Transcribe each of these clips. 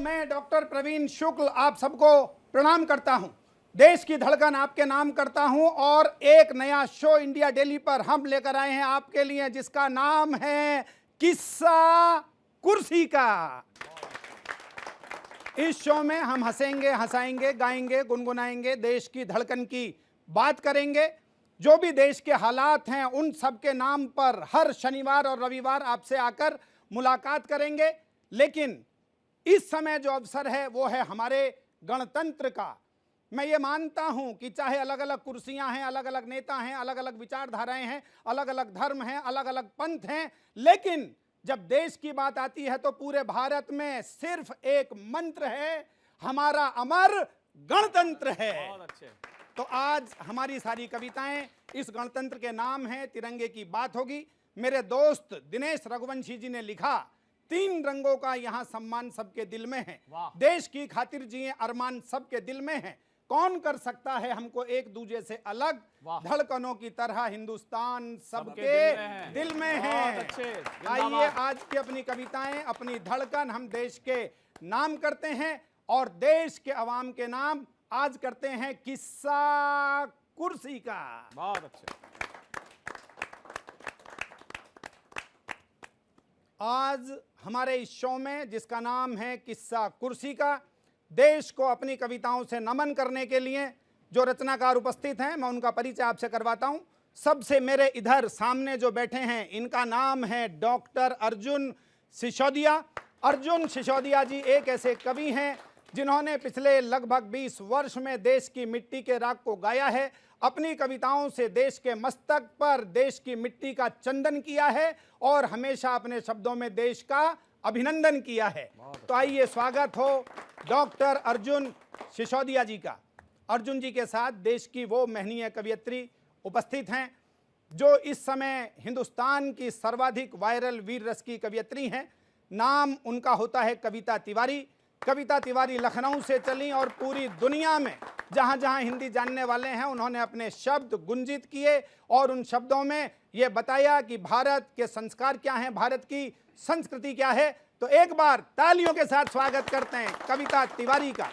मैं डॉक्टर प्रवीण शुक्ल आप सबको प्रणाम करता हूं। देश की धड़कन आपके नाम करता हूं और एक नया शो इंडिया डेली पर हम लेकर आए हैं आपके लिए, जिसका नाम है किस्सा कुर्सी का। इस शो में हम हंसेंगे, हंसाएंगे, गाएंगे, गुनगुनाएंगे, देश की धड़कन की बात करेंगे। जो भी देश के हालात हैं उन सब के नाम पर हर शनिवार और रविवार आपसे आकर मुलाकात करेंगे। लेकिन इस समय जो अवसर है वो है हमारे गणतंत्र का। मैं ये मानता हूं कि चाहे अलग अलग कुर्सियां हैं, अलग अलग नेता हैं, अलग अलग विचारधाराएं हैं, अलग अलग धर्म हैं, अलग अलग पंथ हैं, लेकिन जब देश की बात आती है तो पूरे भारत में सिर्फ एक मंत्र है, हमारा अमर गणतंत्र है। बहुत अच्छे। तो आज हमारी सारी कविताएं इस गणतंत्र के नाम हैं, तिरंगे की बात होगी। मेरे दोस्त दिनेश रघुवंशी जी ने लिखा, 3 रंगों का यहाँ सम्मान सबके दिल में है, देश की खातिर जिए अरमान सबके दिल में है, कौन कर सकता है हमको एक दूजे से अलग, धड़कनों की तरह हिंदुस्तान सबके दिल में है। आइए आज की अपनी कविताएं, अपनी धड़कन हम देश के नाम करते हैं और देश के अवाम के नाम आज करते हैं किस्सा कुर्सी का। बहुत अच्छे। आज हमारे इस शो में, जिसका नाम है किस्सा कुर्सी का, देश को अपनी कविताओं से नमन करने के लिए जो रचनाकार उपस्थित हैं, मैं उनका परिचय आपसे करवाता हूं। सबसे मेरे इधर सामने जो बैठे हैं, इनका नाम है डॉक्टर अर्जुन सिसोदिया। अर्जुन सिसोदिया जी एक ऐसे कवि हैं जिन्होंने पिछले लगभग 20 वर्ष में देश की मिट्टी के राग को गाया है। अपनी कविताओं से देश के मस्तक पर देश की मिट्टी का चंदन किया है और हमेशा अपने शब्दों में देश का अभिनंदन किया है। तो आइए स्वागत हो डॉक्टर अर्जुन सिसोदिया जी का। अर्जुन जी के साथ देश की वो महनीय कवयित्री उपस्थित हैं जो इस समय हिंदुस्तान की सर्वाधिक वायरल वीर रस की कवयित्री हैं। नाम उनका होता है कविता तिवारी। कविता तिवारी लखनऊ से चली और पूरी दुनिया में जहाँ जहाँ हिंदी जानने वाले हैं उन्होंने अपने शब्द गुंजित किए और उन शब्दों में ये बताया कि भारत के संस्कार क्या हैं, भारत की संस्कृति क्या है। तो एक बार तालियों के साथ स्वागत करते हैं कविता तिवारी का।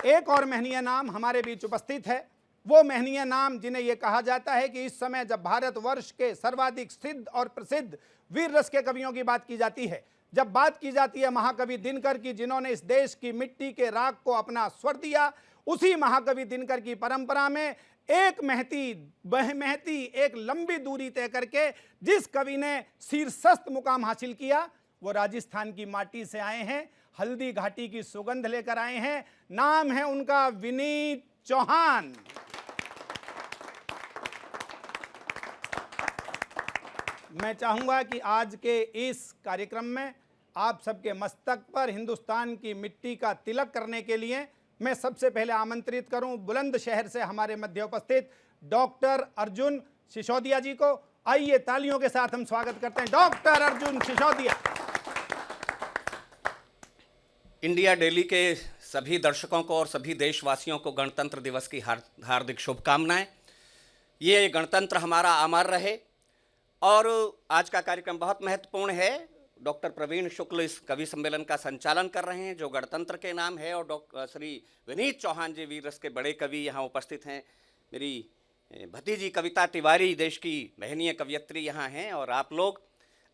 एक और महनीय नाम हमारे बीच उपस्थित है, वो महनीय नाम जिन्हें यह कहा जाता है कि इस समय जब भारतवर्ष के सर्वाधिक सिद्ध और प्रसिद्ध वीर रस के कवियों की बात की जाती है, जब बात की जाती है महाकवि दिनकर की, जिन्होंने इस देश की मिट्टी के राग को अपना स्वर दिया, उसी महाकवि दिनकर की परंपरा में एक महती एक लंबी दूरी तय करके जिस कवि ने शीर्षस्थ मुकाम हासिल किया, वो राजस्थान की माटी से आए हैं, हल्दी घाटी की सुगंध लेकर आए हैं। नाम है उनका विनीत चौहान। मैं चाहूंगा कि आज के इस कार्यक्रम में आप सबके मस्तक पर हिंदुस्तान की मिट्टी का तिलक करने के लिए मैं सबसे पहले आमंत्रित करूं बुलंदशहर से हमारे मध्य उपस्थित डॉक्टर अर्जुन सिसोदिया जी को। आइए तालियों के साथ हम स्वागत करते हैं doctor Arjun Sisodia. India daily के सभी दर्शकों को और सभी देशवासियों को गणतंत्र दिवस की हार्दिक शुभकामनाएं। ये गणतंत्र हमारा अमर रहे। और आज का कार्यक्रम बहुत महत्वपूर्ण है। डॉक्टर प्रवीण शुक्ल इस कवि सम्मेलन का संचालन कर रहे हैं जो गणतंत्र के नाम है, और डॉक्टर श्री विनीत चौहान जी वीर रस के बड़े कवि यहाँ उपस्थित हैं। मेरी भतीजी कविता तिवारी देश की महनीय कवयित्री यहाँ हैं। और आप लोग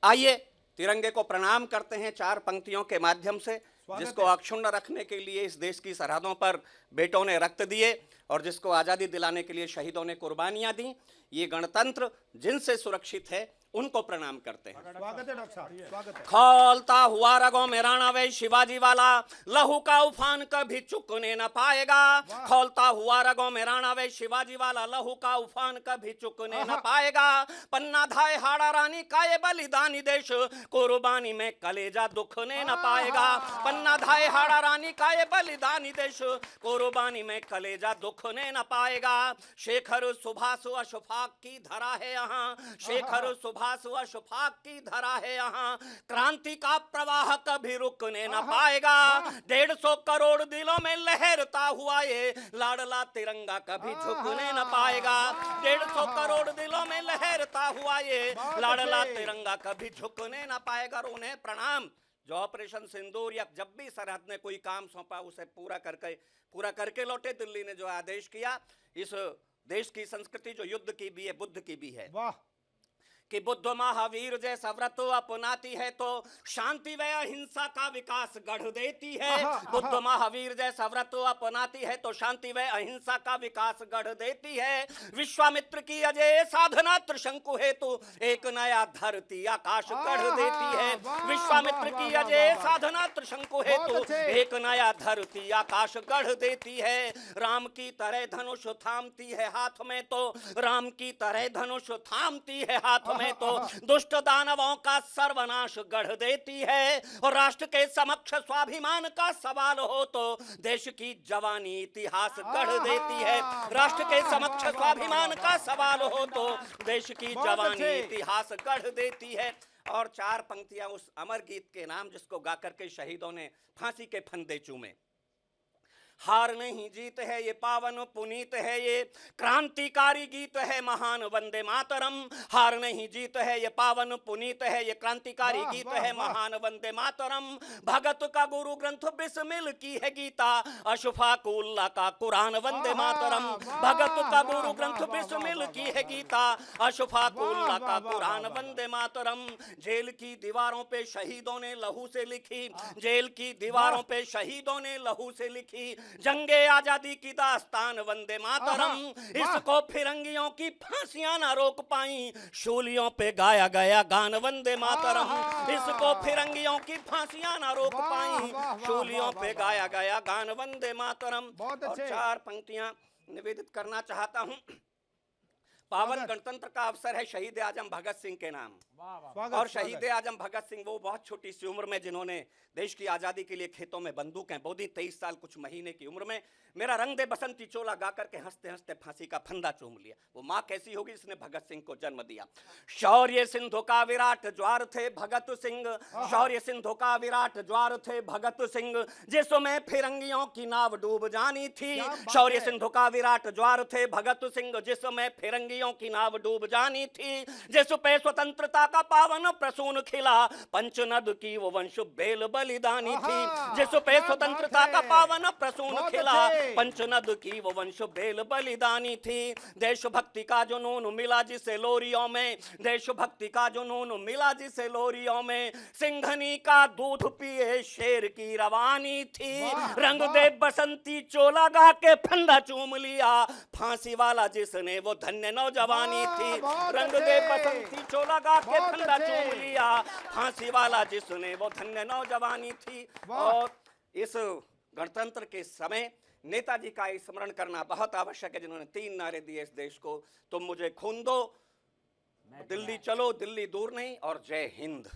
आइए तिरंगे को प्रणाम करते हैं 4 पंक्तियों के माध्यम से, जिसको अक्षुण्ण रखने के लिए इस देश की सरहदों पर बेटों ने रक्त दिए और जिसको आज़ादी दिलाने के लिए शहीदों ने कुर्बानियां दी। ये गणतंत्र जिनसे सुरक्षित है उनको प्रणाम करते हैं। स्वागत है डॉक्टर साहब, स्वागत है। खौलता हुआ रगों में राणा वे शिवाजी वाला, लहू का उफान कभी चुकने न पाएगा। खौलता हुआ रगों में राणा वे शिवाजी वाला, लहू का उफान कभी चुकने न पाएगा। पन्ना धाय हाड़ा रानी का ये बलिदानी देश, कुर्बानी में कलेजा दुखने न पाएगा। पन्ना धाय हाड़ा रानी का ये बलिदानी देश, कुर्बानी में कलेजा दुखने न पाएगा। शेखर सुभाष अशफाक की धरा है यहाँ, शेखर सुभाष अशफाक की धरा है यहाँ। क्रांति का प्रवाह कभी रुकने न पाएगा। 150 करोड़ दिलों में लहरता हुआ ये लाडला तिरंगा कभी झुकने न पाएगा। 150 करोड़ दिलों में लहरता हुआ ये लाडला तिरंगा कभी झुकने न पाएगा। और उन्हें प्रणाम जो ऑपरेशन सिंदूर या जब भी सरहद ने कोई काम सौंपा उसे पूरा करके लौटे। दिल्ली ने जो आदेश किया, इस देश की संस्कृति जो युद्ध की भी है, बुद्ध की भी है, वाह, कि बुद्ध महावीर जैसा व्रत अपनाती है तो शांति व अहिंसा का विकास गढ़ देती है। बुद्ध महावीर जैसा व्रत अपनाती है तो शांति व अहिंसा का विकास गढ़ देती है। विश्वामित्र की अजय साधना त्रिशंकु हेतु एक नया धरती आकाश गढ़ देती है। विश्वामित्र की अजय साधना त्रिशंकु हेतु एक नया धरती आकाश गढ़ देती है। राम की तरह धनुष थामती है हाथ में तो राम की तरह धनुष थामती है हाथ में तो दुष्ट दानवों का सर्वनाश गढ़ देती है। और राष्ट्र के समक्ष स्वाभिमान का सवाल हो तो देश की जवानी इतिहास गढ़ देती है। राष्ट्र के समक्ष स्वाभिमान का सवाल हो तो देश की जवानी इतिहास गढ़ देती है। और 4 पंक्तियां उस अमर गीत के नाम जिसको गाकर के शहीदों ने फांसी के फंदे चूमे। हार नहीं जीत है ये पावन पुनीत है ये क्रांतिकारी गीत है महान वंदे मातरम। हार नहीं जीत है ये पावन पुनीत है ये क्रांतिकारी गीत है महान वंदे मातरम। भगत का गुरु ग्रंथ बिस्मिल की है गीता अशफाकुल्लाह का कुरान वंदे मातरम। भगत का गुरु ग्रंथ बिस्मिल की है गीता अशफाकुल्लाह का कुरान वंदे मातरम। जेल की दीवारों पे शहीदों ने लहू से लिखी, जेल की दीवारों पे शहीदों ने लहू से लिखी जंगे आजादी की दास्तान वंदे मातरम। इसको फिरंगियों की फांसियां ना रोक पाई, शूलियों पे गाया गया गान वंदे मातरम। इसको फिरंगियों की फांसियां ना रोक पाई, शूलियों पे गाया गया गान वंदे मातरम। और 4 पंक्तियां निवेदित करना चाहता हूं। पावन गणतंत्र का अवसर है शहीद आजम भगत सिंह के नाम। और शहीद आजम भगत सिंह वो बहुत छोटी सी उम्र में जिन्होंने देश की आजादी के लिए खेतों में बंदूकें बोदी। 23 साल कुछ महीने की उम्र में मेरा रंग दे बसंती चोला गाकर के हंसते हंसते फांसी का फंदा चूम लिया। वो माँ कैसी होगी जिसने भगत सिंह को जन्म दिया। शौर्य सिंधु का विराट ज्वार थे भगत सिंह, शौर्य सिंधु का विराट ज्वार थे भगत सिंह जिसमें फिरंगियों की नाव डूब जानी थी। शौर्य सिंधु का विराट ज्वार थे भगत सिंह जिसमें फिरंगियों की नाव डूब जानी थी। जिस पे स्वतंत्रता का पावन प्रसून खिला पंचनद की वो वंश बेल बलिदानी थी। जिस पे स्वतंत्रता का पावन प्रसून खिला पंचनद की वो वंश बेल बलिदानी थी। देशभक्ति का जुनून मिला जिसे लोरियों में, देशभक्ति का जुनून मिला जिसे लोरियों में। सिंघनी का दूध पिए शेर की रवानी थी। रंग दे बसंती चोला गा के फंदा चूम लिया फांसी वाला जिसने वो धन्य नौजवानी थी। रंग दे बसंती चोला गा के फंदा चूम लिया फांसी वाला जिसने वो धन्य नौजवानी थी। और इस गणतंत्र के समय नेताजी का स्मरण करना बहुत आवश्यक है जिन्होंने 3 नारे दिए इस देश को। तुम मुझे खून दो, दिल्ली चलो दिल्ली दूर नहीं, और जय हिंद।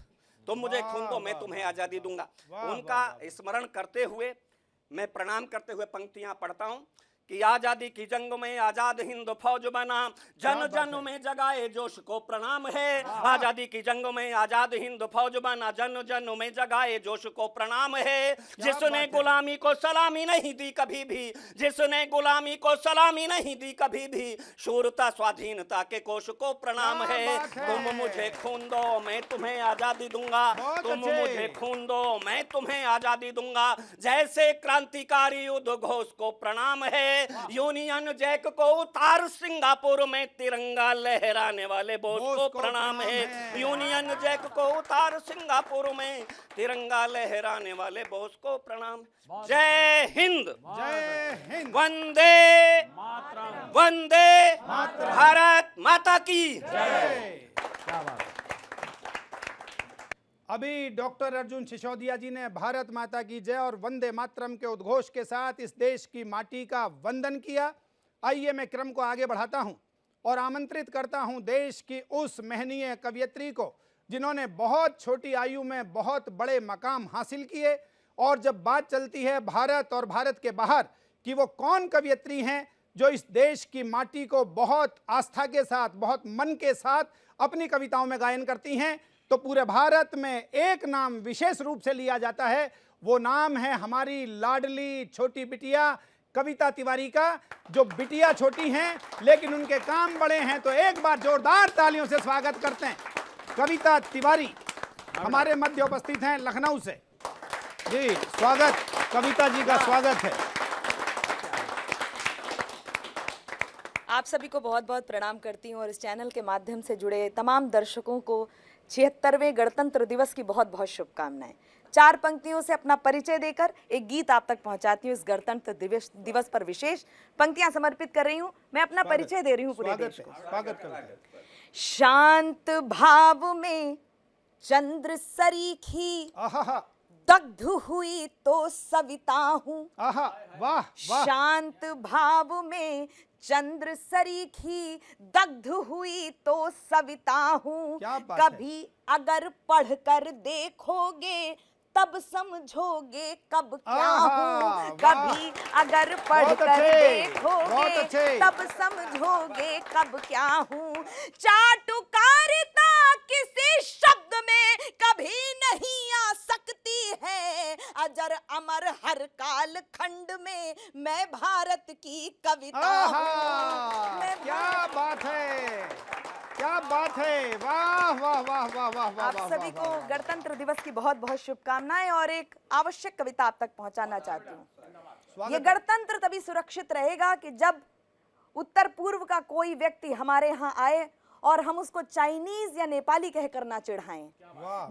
तुम मुझे खून दो मैं तुम्हें आजादी दूंगा। उनका स्मरण करते हुए मैं प्रणाम करते हुए पंक्तियां पढ़ता हूं कि आजादी की जंग में आजाद हिंद फौज बना, जन जन में जगाए जोश को प्रणाम है। आजादी की जंग में आजाद हिंद फौज बना, जन जन में जगाए जोश को प्रणाम है। जिसने गुलामी को सलामी नहीं दी कभी भी, जिसने गुलामी को सलामी नहीं दी कभी भी, शूरता स्वाधीनता के कोश को प्रणाम है। तुम मुझे खून दो मैं तुम्हें आजादी दूंगा, तुम मुझे खून दो मैं तुम्हें आजादी दूंगा। जैसे क्रांतिकारी उद्घोष को प्रणाम है। यूनियन जैक को उतार सिंगापुर में तिरंगा लहराने वाले बोस को प्रणाम है। यूनियन जैक को उतार सिंगापुर में तिरंगा लहराने वाले बोस को प्रणाम। जय हिंद, जय हिंद, वंदे वंदे भारत माता की जय। अभी डॉक्टर अर्जुन सिसोदिया जी ने भारत माता की जय और वंदे मातरम के उद्घोष के साथ इस देश की माटी का वंदन किया। आइए मैं क्रम को आगे बढ़ाता हूं और आमंत्रित करता हूं देश की उस महनीय कवयित्री को जिन्होंने बहुत छोटी आयु में बहुत बड़े मकाम हासिल किए। और जब बात चलती है भारत और भारत के बाहर कि वो कौन कवयित्री हैं जो इस देश की माटी को बहुत आस्था के साथ, बहुत मन के साथ अपनी कविताओं में गायन करती हैं, तो पूरे भारत में एक नाम विशेष रूप से लिया जाता है। वो नाम है हमारी लाडली छोटी बिटिया कविता तिवारी का। जो बिटिया छोटी हैं लेकिन उनके काम बड़े हैं, तो एक बार जोरदार तालियों से स्वागत करते हैं। कविता तिवारी हमारे मध्य उपस्थित हैं लखनऊ से। जी स्वागत, कविता जी का स्वागत है। आप सभी को बहुत बहुत प्रणाम करती हूँ और इस चैनल के माध्यम से जुड़े तमाम दर्शकों को 76वें गणतंत्र दिवस की बहुत बहुत शुभकामनाएं। 4 पंक्तियों से अपना परिचय देकर एक गीत आप तक पहुंचाती हूँ। इस गणतंत्र दिवस पर विशेष पंक्तियां समर्पित कर रही हूँ। मैं अपना परिचय दे रही हूँ पूरे देश को। स्वागत कविता। शांत भाव में चंद्र सरीखी आहा, दग्ध हुई तो सविता हूँ। आहा, वाह वाह। शांत भाव में चंद्र सरीखी दग्ध हुई तो सविता हूँ। क्या बात है। कभी अगर पढ़कर देखोगे तब समझोगे कब क्या आहा, हूँ। कभी अगर पढ़कर अच्छे, बहुत देखोगे अच्छे। तब समझोगे कब क्या हूँ। चाटुकारिता किसी शब्द में कभी नहीं आ सकती है। अजर अमर हर काल खंड में मैं भारत की कविता आहा, हूँ। मैं क्या बात है, क्या बात है, वाह वाह वाह वाह वाह वाह। आप सभी को गणतंत्र दिवस की बहुत बहुत शुभकामनाएं और एक आवश्यक कविता आप तक पहुंचाना चाहती हूँ। ये गणतंत्र तभी सुरक्षित रहेगा कि जब उत्तर पूर्व का कोई व्यक्ति हमारे यहाँ आए और हम उसको चाइनीज या नेपाली कहकर ना चिढ़ाएं।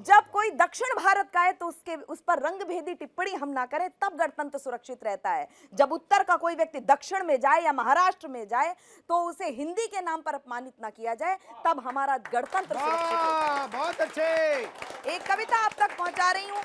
जब कोई दक्षिण भारत का है तो उस पर रंग भेदी टिप्पणी हम ना करें, तब गणतंत्र सुरक्षित रहता है। जब उत्तर का कोई व्यक्ति दक्षिण में जाए या महाराष्ट्र में जाए तो उसे हिंदी के नाम पर अपमानित ना किया जाए, तब हमारा गणतंत्र सुरक्षित है। बहुत अच्छे। एक कविता आप तक पहुंचा रही हूँ।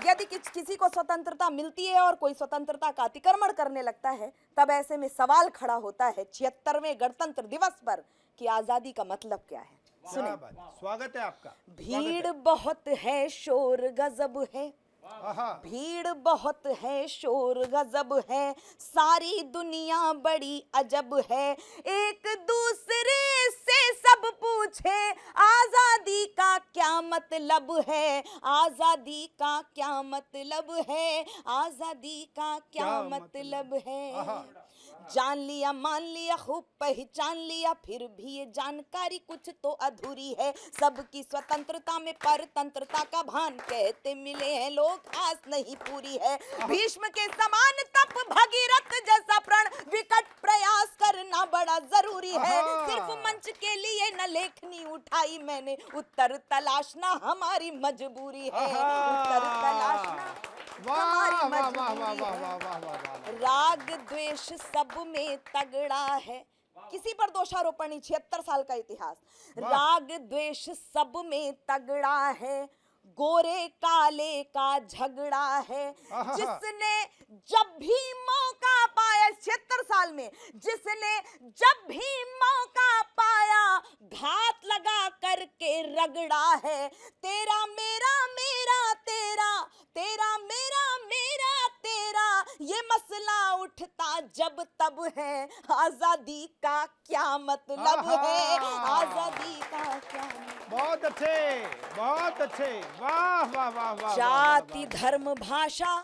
यदि किसी को स्वतंत्रता मिलती है और कोई स्वतंत्रता का अतिक्रमण करने लगता है, तब ऐसे में सवाल खड़ा होता है 76वें गणतंत्र दिवस पर कि आजादी का मतलब क्या है। सुने। स्वागत है आपका। भीड़ बहुत है, शोर गजब है। आहा, भीड़ बहुत है, शोर गजब है। सारी दुनिया बड़ी अजब है। एक दूसरे से सब पूछे आजादी का क्या मतलब है। आजादी का क्या मतलब है। आजादी का क्या मतलब है। जान लिया, मान लिया, खूब पहचान लिया, फिर भी ये जानकारी कुछ तो अधूरी है। सबकी स्वतंत्रता में परतंत्रता का भान कहते मिले हैं लोग, आस नहीं पूरी है। भीष्म के समान तप, भगीरथ जैसा प्रण विकट प्रयास करना बड़ा जरूरी है। सिर्फ मंच के लिए न लेखनी उठाई मैंने, उत्तर तलाशना हमारी मजबूरी है। उत्तर तलाशना हमारी मजबूरी है। राग द्वेष सब में तगड़ा है। किसी पर दोषारोपण नहीं, 76 साल का इतिहास। राग द्वेष सब में तगड़ा है। गोरे काले का झगड़ा है। जिसने जब भी मौका पाया, 76 साल में जिसने जब भी मौका पाया, घात लगा करके रगड़ा है। तेरा मेरा मेरा तेरा, तेरा मेरा मेरा तेरा, ये मसला उठता जब तब है। आजादी का क्या मतलब है। आजादी का क्या मतलब। बहुत अच्छे, बहुत अच्छे, वाह वाह वाह वाह। जाति धर्म भाषा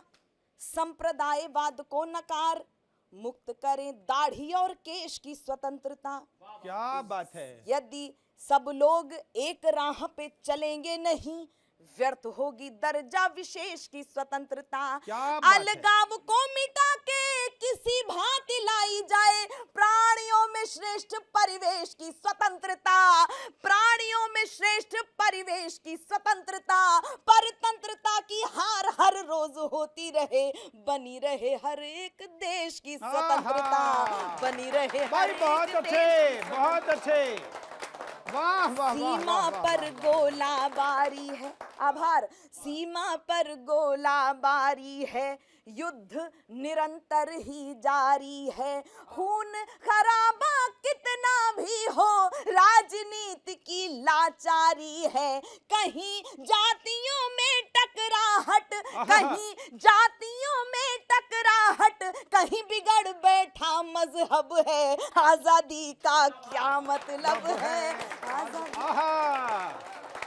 संप्रदायवाद को नकार, मुक्त करें दाढ़ी और केश की स्वतंत्रता। क्या बात है। यदि सब लोग एक राह पे चलेंगे नहीं, व्यर्थ होगी दर्जा विशेष की स्वतंत्रता। अलगाव को मिटा के किसी भांति लाई जाए, प्राणियों में श्रेष्ठ परिवेश की स्वतंत्रता। प्राणियों में श्रेष्ठ परिवेश की स्वतंत्रता। परतंत्रता की हार हर रोज होती रहे, बनी रहे हर एक देश की स्वतंत्रता। बनी रहे हर बहुत अच्छे, बहुत अच्छे, वाह वाह। सीमा पर गोलाबारी है। आभार। सीमा पर गोलाबारी है, युद्ध निरंतर ही जारी है। खून खराबा कितना भी हो, राजनीति की लाचारी है। कहीं जातियों में टकराहट, कहीं जातियों में टकराहट, कहीं बिगड़ बैठा मजहब है। आजादी का क्या मतलब है।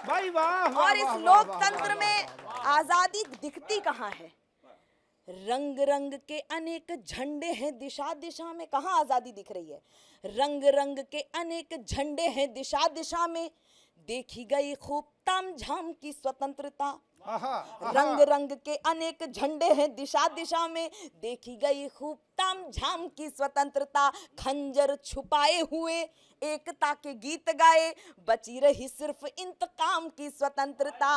भाई वाह। और इस लोकतंत्र में आजादी दिखती कहाँ है। रंग रंग के अनेक झंडे हैं दिशा दिशा में, कहाँ आजादी दिख रही है। रंग रंग के अनेक झंडे हैं दिशा दिशा में, देखी गई खूब तामझाम की स्वतंत्रता। रंग रंग के अनेक झंडे हैं दिशा दिशा में, देखी गई खूब ताम झाम की स्वतंत्रता। खंजर छुपाए हुए एकता के गीत गाए, बची रही सिर्फ इंतकाम की स्वतंत्रता।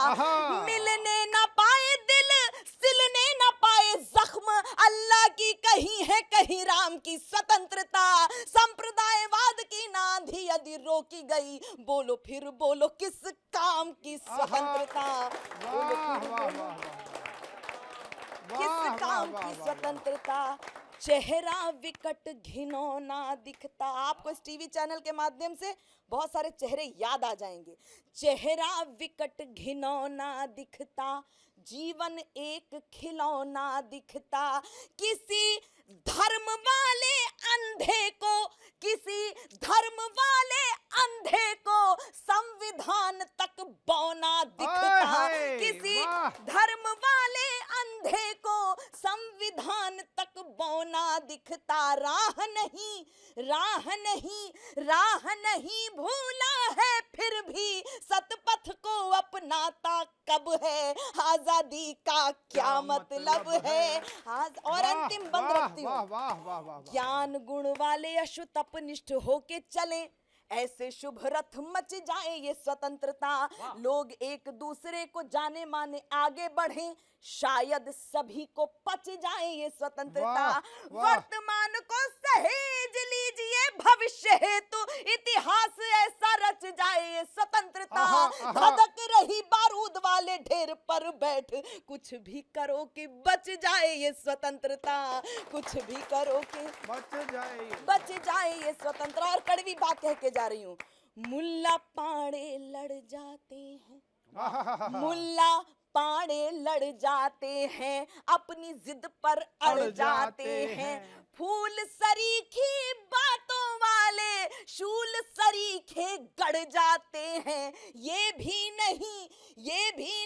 मिलने ना पाए दिल, सिलने ना पाए जख्म, अल्लाह की कहीं है कहीं राम की स्वतंत्रता। संप्रदायवाद की नांधी यदि रोकी गई, बोलो फिर बोलो किस काम की स्वतंत्रता। बोलो फिर बोलो किस काम की स्वतंत्रता। चेहरा विकट घिनौना दिखता। आपको इस टीवी चैनल के माध्यम से बहुत सारे चेहरे याद आ जाएंगे। चेहरा विकट घिनौना दिखता, जीवन एक खिलौना दिखता। किसी धर्म वाले अंधे को, किसी धर्म वाले अंधे को संविधान तक बौना दिखता। किसी धर्म वाले अंधे को संविधान तक बौना दिखता। राह नहीं, राह नहीं, राह नहीं भूला है, फिर भी सतपथ को अपनाता कब है। आजादी का क्या मतलब है। और अंतिम बंद रखती हूँ। ज्ञान गुण वाले अशुत अपनिष्ठ होके चलें, ऐसे शुभ रथ मच जाए ये स्वतंत्रता। लोग एक दूसरे को जाने माने आगे बढ़ें, शायद सभी को पच जाए ये स्वतंत्रता। वर्तमान को सहेज लीजिए, भविष्य हेतु इतिहास ऐसा रच जाए ये स्वतंत्रता। धधक रही बारूद वाले ढेर पर बैठ, कुछ भी करो कि बच जाए ये स्वतंत्रता। कुछ भी करो कि बच जाए ये स्वतंत्रता। और कड़वी बात कह के जा रही हूँ। मुल्ला पाड़े लड़ जाते हैं, मुल्ला पाड़े लड़ जाते हैं, अपनी जिद पर अड़ जाते हैं। फूल सरीखी बातों वाले शूल सरीखे गड़ जाते हैं। ये भी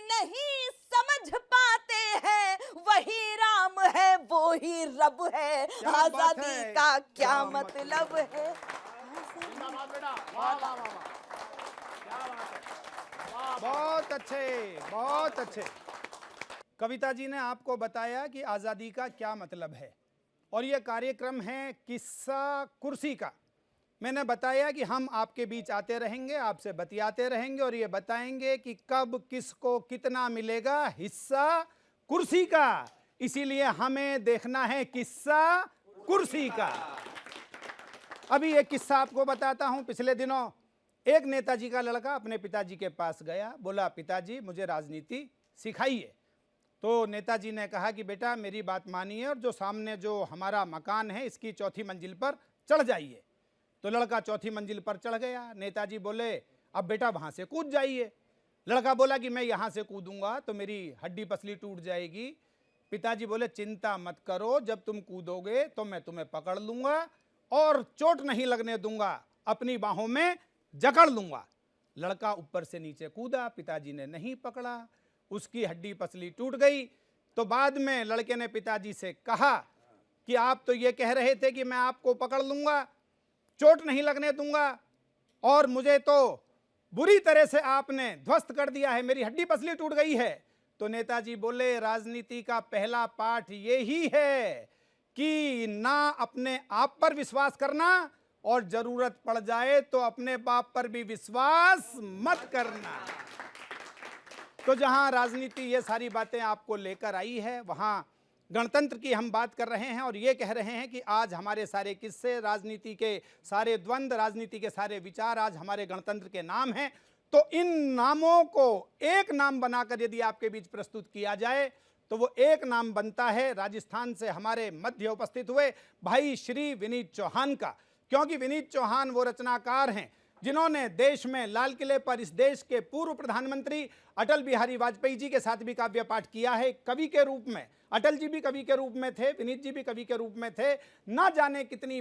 नहीं समझ पाते हैं, वही राम है वो ही रब है। आजादी का क्या मतलब है। बहुत अच्छे, बहुत अच्छे। कविता जी ने आपको बताया कि आज़ादी का क्या मतलब है, और ये कार्यक्रम है किस्सा कुर्सी का। मैंने बताया कि हम आपके बीच आते रहेंगे, आपसे बतियाते रहेंगे और ये बताएंगे कि कब किसको कितना मिलेगा हिस्सा कुर्सी का। इसीलिए हमें देखना है किस्सा कुर्सी का। अभी एक किस्सा आपको बताता हूं। पिछले दिनों एक नेताजी का लड़का अपने पिताजी के पास गया, बोला पिताजी मुझे राजनीति सिखाइए। तो नेताजी ने कहा कि बेटा मेरी बात मानिए और जो सामने जो हमारा मकान है इसकी चौथी मंजिल पर चढ़ जाइए। तो लड़का चौथी मंजिल पर चढ़ गया। नेताजी बोले अब बेटा वहाँ से कूद जाइए। लड़का बोला कि मैं यहाँ से कूदूंगा तो मेरी हड्डी पसली टूट जाएगी। पिताजी बोले चिंता मत करो, जब तुम कूदोगे तो मैं तुम्हें पकड़ लूँगा और चोट नहीं लगने दूंगा, अपनी बाहों में जकड़ लूँगा। लड़का ऊपर से नीचे कूदा, पिताजी ने नहीं पकड़ा, उसकी हड्डी पसली टूट गई। तो बाद में लड़के ने पिताजी से कहा कि आप तो ये कह रहे थे कि मैं आपको पकड़ लूँगा, चोट नहीं लगने दूंगा, और मुझे तो बुरी तरह से आपने ध्वस्त कर दिया है, मेरी हड्डी पसली टूट गई है। तो नेताजी बोले राजनीति का पहला पाठ यही है कि ना अपने आप पर विश्वास करना और जरूरत पड़ जाए तो अपने बाप पर भी विश्वास मत करना। तो जहां राजनीति ये सारी बातें आपको लेकर आई है, वहां गणतंत्र की हम बात कर रहे हैं और ये कह रहे हैं कि आज हमारे सारे किस्से, राजनीति के सारे द्वंद्व, राजनीति के सारे विचार आज हमारे गणतंत्र के नाम हैं। तो इन नामों को एक नाम बनाकर यदि आपके बीच प्रस्तुत किया जाए तो वो एक नाम बनता है राजस्थान से हमारे मध्य उपस्थित हुए भाई श्री विनीत चौहान का। क्योंकि विनीत चौहान वो रचनाकार हैं जिन्होंने देश में लाल किले पर इस देश के पूर्व प्रधानमंत्री अटल बिहारी वाजपेयी जी के साथ भी काव्य पाठ किया है कवि के रूप में। अटल जी भी कवि के रूप में थे, विनीत जी भी कवि के रूप में थे। ना जाने कितनी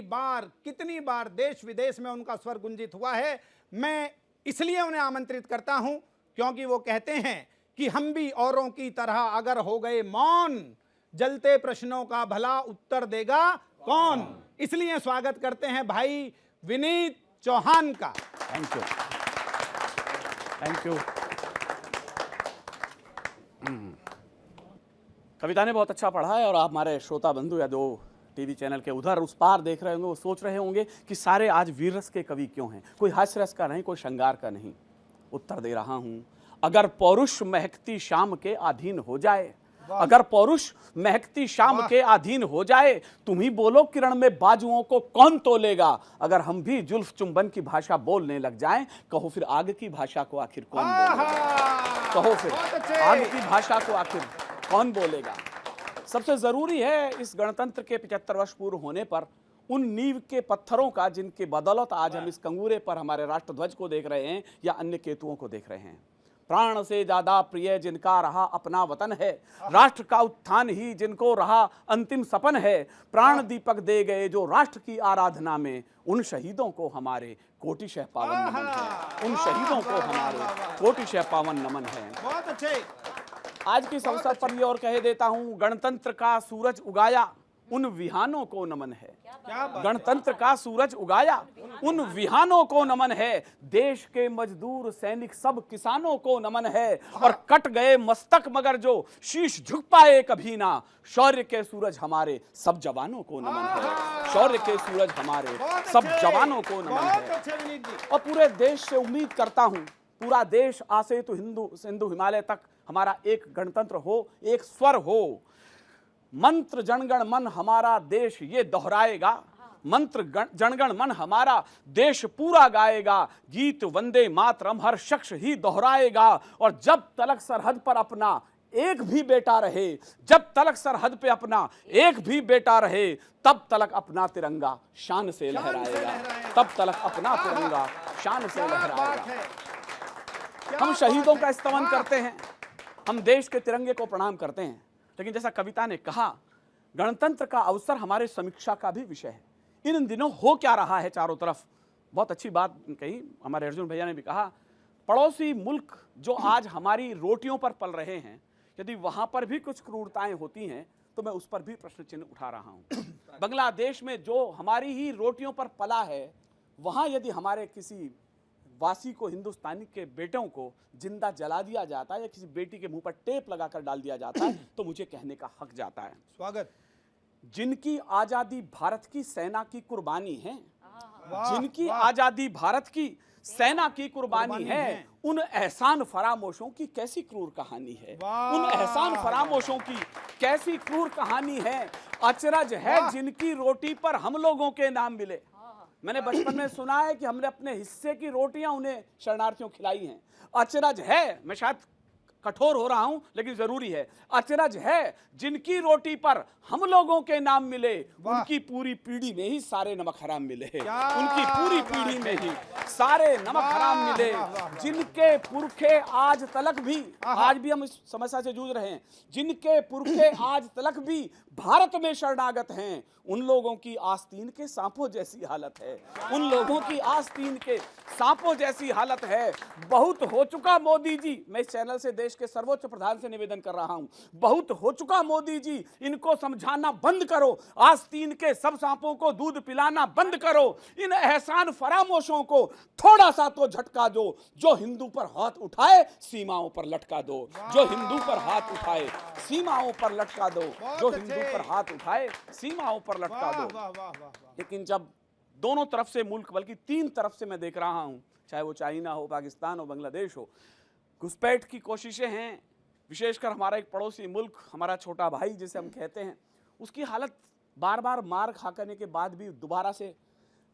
बार देश विदेश में उनका स्वर गुंजित हुआ है। मैं इसलिए उन्हें आमंत्रित करता हूं क्योंकि वो कहते हैं कि हम भी औरों की तरह अगर हो गए मौन, जलते प्रश्नों का भला उत्तर देगा कौन। इसलिए स्वागत करते हैं भाई विनीत चौहान का। Thank you, thank you. Kavita ने बहुत अच्छा पढ़ा है और आप हमारे श्रोता बंधु या जो टीवी चैनल के उधर उस पार देख रहे होंगे वो सोच रहे होंगे कि सारे आज वीर रस के कवि क्यों हैं, कोई हास्य रस का नहीं, कोई श्रृंगार का नहीं। उत्तर दे रहा हूं, अगर पौरुष महकती शाम के अधीन हो जाए, अगर पौरुष महकती शाम के अधीन हो जाए, तुम ही बोलो किरण में बाजुओं को कौन तोलेगा। अगर हम भी जुल्फ चुंबन की भाषा बोलने लग जाएं, कहो फिर आग की भाषा को आखिर कौन बोलेगा। कहो फिर आग की भाषा को आखिर कौन बोलेगा। सबसे जरूरी है इस गणतंत्र के 75 वर्ष पूर्व होने पर उन नींव के पत्थरों का जिनके बदौलत आज हम इस कंगूरे पर हमारे राष्ट्रध्वज को देख रहे हैं या अन्य केतुओं को देख रहे हैं। प्राण से ज्यादा प्रिय जिनका रहा अपना वतन है, राष्ट्र का उत्थान ही जिनको रहा अंतिम सपन है। प्राण दीपक दे गए जो राष्ट्र की आराधना में, उन शहीदों को हमारे कोटिशः पावन नमन है। उन शहीदों को हमारे कोटिशः पावन नमन है। बहुत अच्छे। आज की इस अवसर पर ये और कह देता हूं, गणतंत्र का सूरज उगाया उन विहानों को नमन है। गणतंत्र का सूरज उगाया उन विहानों को नमन है। देश के मजदूर सैनिक सब किसानों को नमन है। और कट गए मस्तक मगर जो शीश झुक पाए कभी ना, शौर्य के सूरज हमारे सब जवानों को नमन है। शौर्य के सूरज हमारे सब जवानों को नमन है। और पूरे देश से उम्मीद करता हूं, पूरा देश आसे तो सिंधु हिमालय तक हमारा एक गणतंत्र हो, एक स्वर हो। मंत्र जनगण मन हमारा देश ये दोहराएगा, मंत्र जनगण मन हमारा देश पूरा गाएगा। गीत वंदे मातरम हर शख्स ही दोहराएगा। और जब तलक सरहद पर अपना एक भी बेटा रहे, जब तलक सरहद पे अपना एक भी बेटा रहे, तब तलक अपना तिरंगा शान से लहराएगा। तब तलक अपना तिरंगा शान से लहराएगा। हम शहीदों का स्तमन करते हैं, हम देश के तिरंगे को प्रणाम करते हैं, लेकिन जैसा कविता ने कहा, गणतंत्र का अवसर हमारे समीक्षा का भी विषय है। इन दिनों हो क्या रहा है चारों तरफ, बहुत अच्छी बात कही हमारे अर्जुन भैया ने भी कहा। पड़ोसी मुल्क जो आज हमारी रोटियों पर पल रहे हैं, यदि वहां पर भी कुछ क्रूरताएं होती हैं तो मैं उस पर भी प्रश्न चिन्ह उठा रहा हूं। बांग्लादेश में जो हमारी ही रोटियों पर पला है, वहां यदि हमारे किसी वासी को, हिंदुस्तानी के बेटों को जिंदा जला दिया जाता है या किसी बेटी के मुंह पर टेप लगाकर डाल दिया जाता है, तो मुझे कहने का हक जाता है। स्वागत। जिनकी आजादी भारत की सेना की कुर्बानी है, जिनकी आजादी भारत की सेना की कुर्बानी है, उन एहसान फरामोशों की कैसी क्रूर कहानी है। उन एहसान फरामोशों की कैसी क्रूर कहानी है। अचरज है जिनकी रोटी पर हम लोगों के नाम मिले। मैंने बचपन में सुना है कि हमने अपने हिस्से की रोटियां उन्हें शरणार्थियों खिलाई हैं। अचरज है, मैं शायद कठोर हो रहा हूं लेकिन जरूरी है, अचरज है जिनकी रोटी पर हम लोगों के नाम मिले, उनकी पूरी पीढ़ी में ही सारे नमक हराम मिले। उनकी पूरी पीढ़ी में ही सारे नमक हराम मिले। जिनके पुरखे आज तलक भी, आज भी हम इस समस्या से जूझ रहे हैं, जिनके पुरखे आज तलक भी भारत में शरणागत हैं, उन लोगों की आस्तीन के सांपों जैसी हालत है। उन लोगों की आस्तीन के सांपों जैसी हालत है। बहुत हो चुका मोदी जी, मैं इस चैनल से देश के सर्वोच्च प्रधान से निवेदन कर रहा हूं, बहुत हो चुका मोदी जी, इनको समझाना बंद करो। आस्तीन के सब सांपों को दूध पिलाना बंद करो। इन एहसान फरामोशों को थोड़ा सा तो झटका दो। जो हिंदू पर हाथ उठाए सीमाओं पर लटका दो। जो हिंदू पर हाथ उठाए सीमाओं पर लटका दो। जो हिंदू पर हाथ उठाए सीमाओं पर लटका दो। लेकिन जब दोनों तरफ से मुल्क, बल्कि तीन तरफ से मैं देख रहा हूं, चाहे वो चाइना हो, पाकिस्तान हो, बांग्लादेश हो, घुसपैठ की कोशिशें हैं। विशेषकर हमारा एक पड़ोसी मुल्क, हमारा छोटा भाई जिसे हम कहते हैं, उसकी हालत बार बार मार खा करने के बाद भी दोबारा से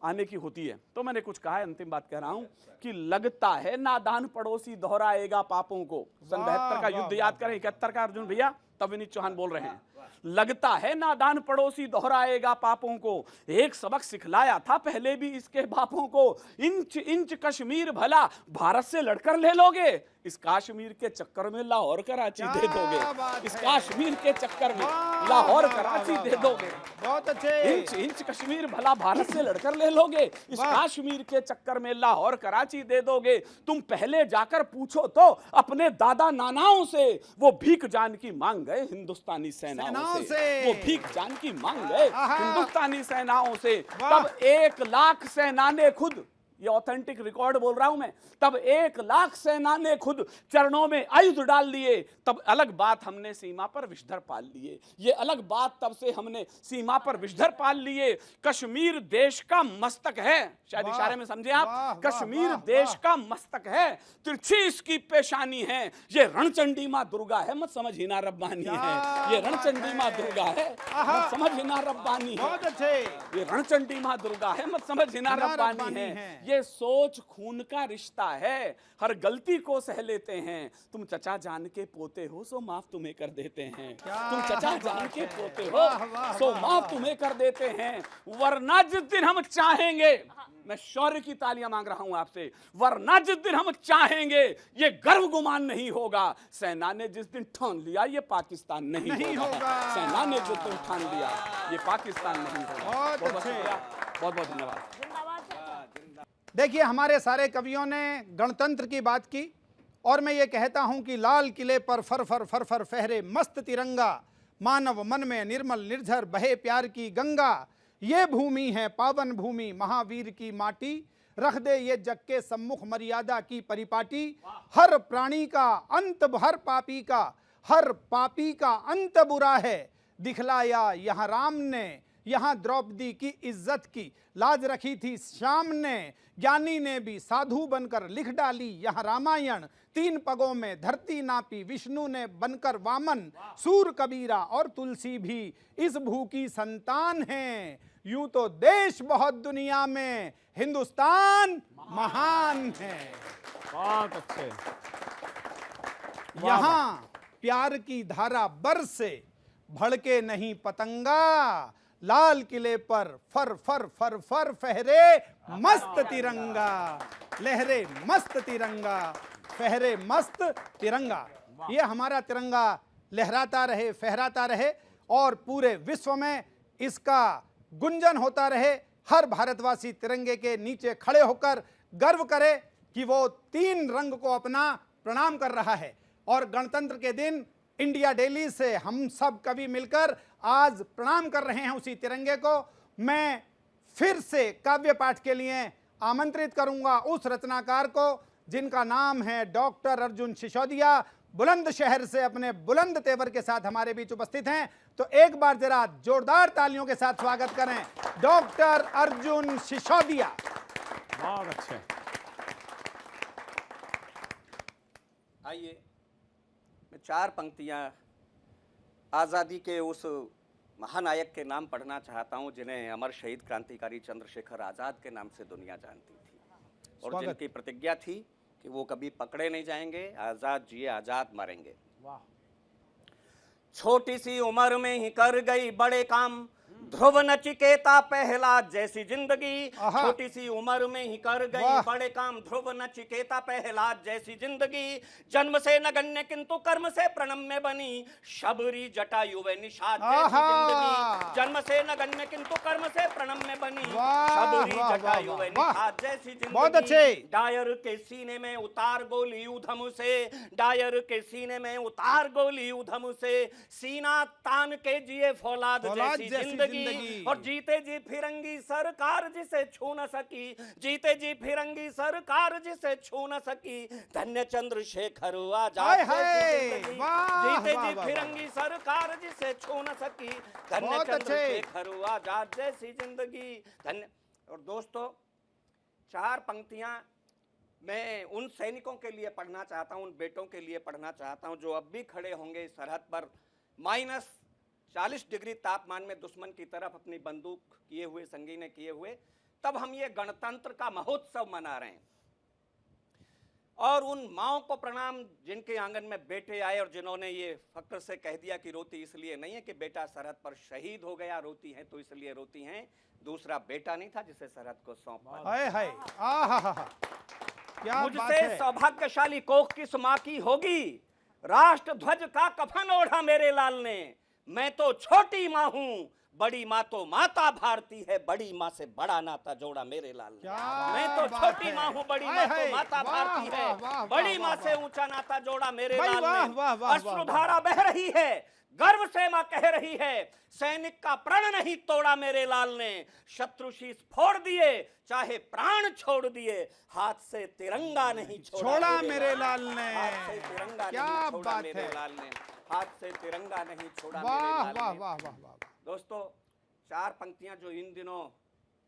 आने की होती है। तो मैंने कुछ कहा है, अंतिम बात कह रहा हूं कि लगता है नादान पड़ोसी दोहराएगा पापों को। सन 72 का युद्ध याद करें, 71 का अर्जुन भैया, तब विनीत चौहान बोल रहे हैं। लगता है नादान पड़ोसी दोहराएगा पापों को, एक सबक सिखलाया था पहले भी इसके बापों को। इंच इंच कश्मीर भला भारत से लड़कर ले लोगे, इस कश्मीर के चक्कर में लाहौर कराची दे दोगे। इस कश्मीर के चक्कर में लाहौर कराची दे दोगे। बहुत अच्छे। इंच इंच कश्मीर भला भारत से लड़कर ले लोगे, इस कश्मीर के चक्कर में लाहौर कराची दे दोगे। तुम पहले जाकर पूछो तो अपने दादा नानाओं से, वो भीख जान की मांग गए हिंदुस्तानी सेनाओं से। वो भीख जान की मांग गए हिंदुस्तानी सेनाओं से। तब 1 लाख सेना ने खुद ये ऑथेंटिक रिकॉर्ड बोल रहा हूं मैं, तब 1 लाख सेना ने खुद चरणों में आयुध डाल लिए, तब अलग बात हमने सीमा पर विषधर पाल लिए। ये अलग बात, तब से हमने सीमा पर विषधर पाल लिए। कश्मीर देश का मस्तक है, शायद इशारे में समझे आप, कश्मीर देश का मस्तक है, तिरछी इसकी पेशानी है, ये रणचंडी मां दुर्गा है, मत समझ हिना रब्बानी है, ये रणचंडी मां दुर्गा है, मत समझ हिना रब्बानी है, बहुत अच्छे, ये रणचंडी मां दुर्गा है, मत समझ हिना रब्बानी है। ये सोच खून का रिश्ता है, हर गलती को सह लेते हैं, तुम चचा जान के पोते हो सो माफ तुम्हें कर देते हैं, तुम चचा जान के पोते हो सो माफ तुम्हें कर देते हैं, वरना जिस दिन हम चाहेंगे, मैं शौर्य की तालियां मांग रहा हूं आपसे, वरना जिस दिन हम चाहेंगे ये गर्व गुमान नहीं होगा। सेना ने जिस दिन ठान लिया ये पाकिस्तान नहीं होगा, सेना ने जिस दिन ठान लिया ये पाकिस्तान नहीं होगा। बहुत बहुत धन्यवाद। देखिए, हमारे सारे कवियों ने गणतंत्र की बात की और मैं ये कहता हूं कि लाल किले पर फर फर फर फर फहरे मस्त तिरंगा, मानव मन में निर्मल निर्झर बहे प्यार की गंगा, ये भूमि है पावन भूमि महावीर की माटी, रख दे ये जग के सम्मुख मर्यादा की परिपाटी, हर प्राणी का अंत हर पापी का, हर पापी का अंत बुरा है, दिखलाया यहाँ राम ने, यहाँ द्रौपदी की इज्जत की लाज रखी थी श्याम ने, ज्ञानी ने भी साधु बनकर लिख डाली यहाँ रामायण, 3 पगों में धरती नापी विष्णु ने बनकर वामन, सूर कबीरा और तुलसी भी इस भू की संतान हैं, यूं तो देश बहुत दुनिया में, हिंदुस्तान महान है। बहुत अच्छे। यहाँ प्यार की धारा बरसे भड़के नहीं पतंगा, लाल किले पर फर फर फर फर फहरे मस्त तिरंगा, लहरे मस्त तिरंगा, फहरे मस्त तिरंगा। ये हमारा तिरंगा लहराता रहे, फहराता रहे और पूरे विश्व में इसका गुंजन होता रहे। हर भारतवासी तिरंगे के नीचे खड़े होकर गर्व करे कि वो 3 रंग को अपना प्रणाम कर रहा है। और गणतंत्र के दिन इंडिया डेली से हम सब कवि मिलकर आज प्रणाम कर रहे हैं उसी तिरंगे को। मैं फिर से काव्य पाठ के लिए आमंत्रित करूंगा उस रचनाकार को जिनका नाम है डॉक्टर अर्जुन सिसोदिया, बुलंदशहर से अपने बुलंद तेवर के साथ हमारे बीच उपस्थित हैं। तो एक बार जरा जोरदार तालियों के साथ स्वागत करें डॉक्टर अर्जुन सिसोदिया। बहुत अच्छे। आइए, मैं 4 पंक्तियां आज़ादी के उस महानायक के नाम पढ़ना चाहता हूं जिन्हें अमर शहीद क्रांतिकारी चंद्रशेखर आज़ाद के नाम से दुनिया जानती थी और जिनकी प्रतिज्ञा थी कि वो कभी पकड़े नहीं जाएंगे, आज़ाद जिए आज़ाद मरेंगे। वाह। छोटी सी उम्र में ही कर गई बड़े काम, ध्रुव नचिकेता पहलाद जैसी जिंदगी। छोटी सी उम्र में ही कर गई बड़े काम, ध्रुव नचिकेता पहलाद जैसी जिंदगी। जन्म से नगण्य किंतु कर्म से प्रणम्य बनी, शबरी जटायु व निषाद जैसी जिंदगी। जन्म से नगण्य किंतु कर्म से प्रणम्य बनी, शबरी जटायु व निषाद जैसी जिंदगी। डायर के सीने में उतार गोली ऊधम से, डायर के सीने में उतार गोली ऊधम से, सीना तान के जिए फौलाद जैसी जिंदगी। और जीते जी फिरंगी सरकार जिसे छू न सकी, जीते जी फिरंगी सरकार जिसे छू न सकी। धन्य चंद्रशेखर आजाद जैसी जिंदगी, जीते जी फिरंगी सरकार जिसे छू न सकी। धन्य चंद्रशेखर आजाद जैसी जिंदगी। धन्य। और दोस्तों, 4 पंक्तियां मैं उन सैनिकों के लिए पढ़ना चाहता हूं, उन बेटों के लिए पढ़ना चाहता हूं जो अब भी खड़े होंगे सरहद पर -40 डिग्री तापमान में दुश्मन की तरफ अपनी बंदूक किए हुए, संगीने किए हुए। तब हम ये गणतंत्र का महोत्सव मना रहे हैं और उन माओं को प्रणाम जिनके आंगन में बेटे आए और जिन्होंने ये फक्र से कह दिया कि रोती इसलिए नहीं है कि बेटा सरहद पर शहीद हो गया, रोती हैं तो इसलिए रोती हैं, दूसरा बेटा नहीं था जिसे सरहद को सौंपा। मुझसे सौभाग्यशाली कोख किस मां की होगी, राष्ट्र ध्वज का कफन ओढ़ा मेरे लाल ने। मैं तो छोटी मां हूं, बड़ी माँ तो माता भारती है, बड़ी माँ से बड़ा नाता जोड़ा मेरे लाल ने। क्या मैं तो बात छोटी है। माँ हूँ, बड़ी हाय, माँ हाय, तो माता वाह, भारती वाह, है, वाह, बड़ी वाह, माँ से वाह। ऊंचा नाता जोड़ा मेरे भाई, लाल वाह, ने। वाह, वाह, अश्रुधारा बह रही है, गर्व से माँ कह रही है, सैनिक का प्रण नहीं तोड़ा मेरे लाल ने, शत्रु शीश फोड़ दिए, चाहे प्राण छोड़ दिए, हाथ से तिरंगा नहीं छोड़ा मेरे लाल ने। हाथ से तिरंगा क्या नहीं छोड़ा बात मेरे है। लाल ने, हाथ से तिरंगा नहीं छोड़ा मेरे वाह लाल वाह ने। वाह वाह वाह। दोस्तों, चार पंक्तियां जो इन दिनों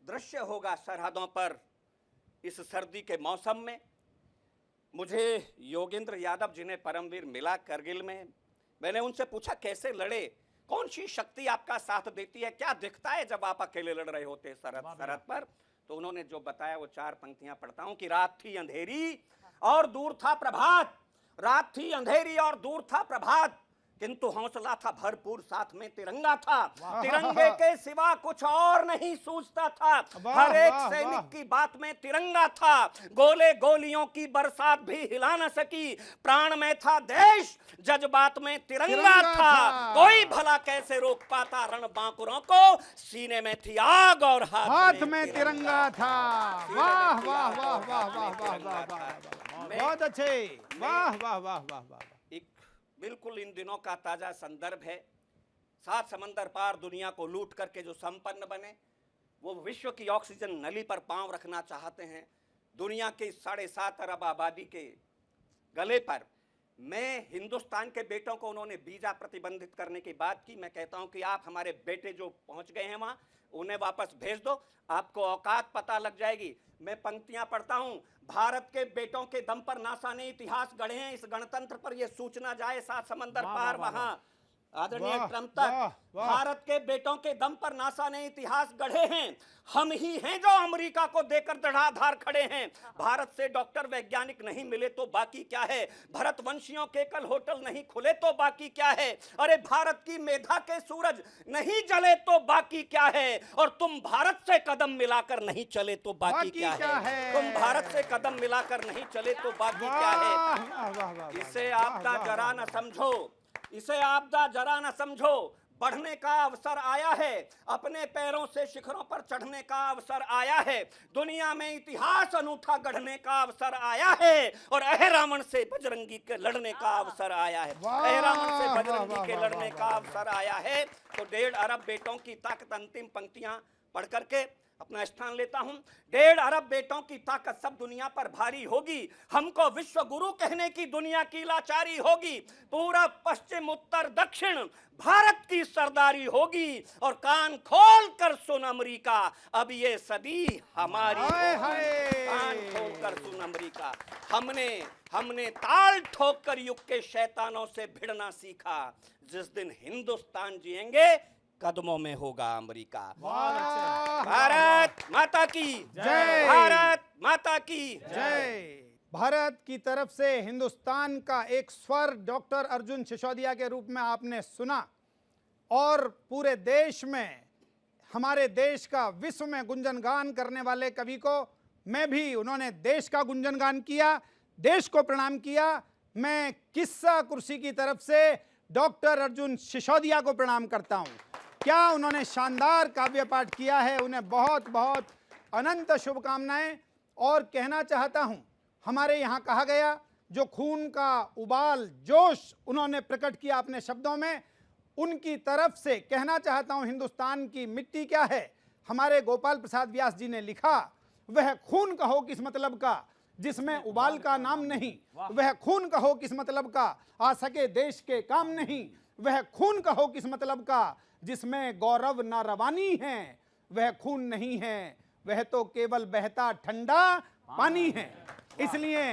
दृश्य होगा सरहदों पर इस सर्दी के मौसम में, मुझे योगेंद्र यादव जिन्हें परमवीर मिला करगिल में, मैंने उनसे पूछा कैसे लड़े, कौन सी शक्ति आपका साथ देती है, क्या दिखता है जब आप अकेले लड़ रहे होते सरहद पर। तो उन्होंने जो बताया वो चार पंक्तियां पढ़ता हूं कि रात थी अंधेरी और दूर था प्रभात, रात थी अंधेरी और दूर था प्रभात, किंतु हौसला था भरपूर, साथ में तिरंगा था, तिरंगे के सिवा कुछ और नहीं सूझता था, हर एक सैनिक की बात में तिरंगा था, गोले गोलियों की बरसात भी हिला न सकी, प्राण में था देश, जज्बात में तिरंगा था, कोई भला कैसे रोक पाता रण बांकुरों को, सीने में थी आग और हाथ में तिरंगा था। वाह वाह वाह वाह वाह वाह वाह वाह, बहुत अच्छे, वाह वाह वाह वाह वाह। एक बिल्कुल इन दिनों का ताजा संदर्भ है, सात समंदर पार दुनिया को लूट करके जो संपन्न बने, वो विश्व की ऑक्सीजन नली पर पांव रखना चाहते हैं, दुनिया के 7.5 अरब आबादी के गले पर। मैं हिंदुस्तान के बेटों को उन्होंने वीजा प्रतिबंधित करने की बात की, मैं कहता हूं कि आप हमारे बेटे जो पहुंच गए हैं वहां, उन्हें वापस भेज दो, आपको औकात पता लग जाएगी। मैं पंक्तियां पढ़ता हूं, भारत के बेटों के दम पर नासा ने इतिहास गढ़े हैं, इस गणतंत्र पर यह सूचना जाए 7 समंदर पार वहां आदरणीय ट्रंप तक, भारत के बेटों के दम पर नासा ने इतिहास गढ़े हैं, हम ही हैं जो अमेरिका को देकर धड़ाधार खड़े हैं, भारत से डॉक्टर वैज्ञानिक नहीं मिले तो बाकी क्या है, भरत वंशियों के कल होटल नहीं खुले तो बाकी क्या है, अरे भारत की मेधा के सूरज नहीं जले तो बाकी क्या है, और तुम भारत से कदम मिलाकर नहीं चले तो बाकी क्या है, तुम भारत से कदम मिलाकर नहीं चले तो बाकी क्या है। इसे आपदा जरा न समझो, इसे आपदा जरा न समझो, बढ़ने का अवसर आया है, अपने पैरों से शिखरों पर चढ़ने का अवसर आया है, दुनिया में इतिहास अनूठा गढ़ने का अवसर आया है, और अहरामन से बजरंगी के लड़ने का अवसर आया है, अहरामन से बजरंगी के लड़ने का अवसर आया है। तो 1.5 अरब बेटों की ताकत, अंतिम पंक्तियां पढ़ करके अपना स्थान लेता हूं। 1.5 अरब बेटों की ताकत सब दुनिया पर भारी होगी, हमको विश्व गुरु कहने की दुनिया की लाचारी होगी, पूरब पश्चिम उत्तर दक्षिण भारत की सरदारी होगी, और कान खोल कर सुन अमेरिका, अब ये सदी हमारी होगी, कान खोल कर सुन अमेरिका, हमने ताल ठोक कर युग के शैतानों से भिड़ना सीखा, जिस दिन हिंदुस्तान जिएंगे कदमों में होगा अमेरिका। भारत माता की जय, भारत माता की जय। भारत की तरफ से हिंदुस्तान का एक स्वर डॉक्टर अर्जुन सिसोदिया के रूप में आपने सुना, और पूरे देश में, हमारे देश का विश्व में गुंजनगान करने वाले कवि को मैं भी, उन्होंने देश का गुंजनगान किया, देश को प्रणाम किया। मैं किस्सा कुर्सी की तरफ से डॉक्टर अर्जुन सिसोदिया को प्रणाम करता हूं। क्या उन्होंने शानदार काव्य पाठ किया है, उन्हें बहुत बहुत अनंत शुभकामनाएं। और कहना चाहता हूं, हमारे यहाँ कहा गया, जो खून का उबाल, जोश उन्होंने प्रकट किया अपने शब्दों में, उनकी तरफ से कहना चाहता हूं, हिंदुस्तान की मिट्टी क्या है। हमारे गोपाल प्रसाद व्यास जी ने लिखा, वह खून कहो किस मतलब का जिसमें उबाल का नाम नहीं, वह खून कहो किस मतलब का आ सके देश के काम नहीं, वह खून कहो किस मतलब का जिसमें गौरव न रवानी है, वह खून नहीं है, वह तो केवल बहता ठंडा पानी है। इसलिए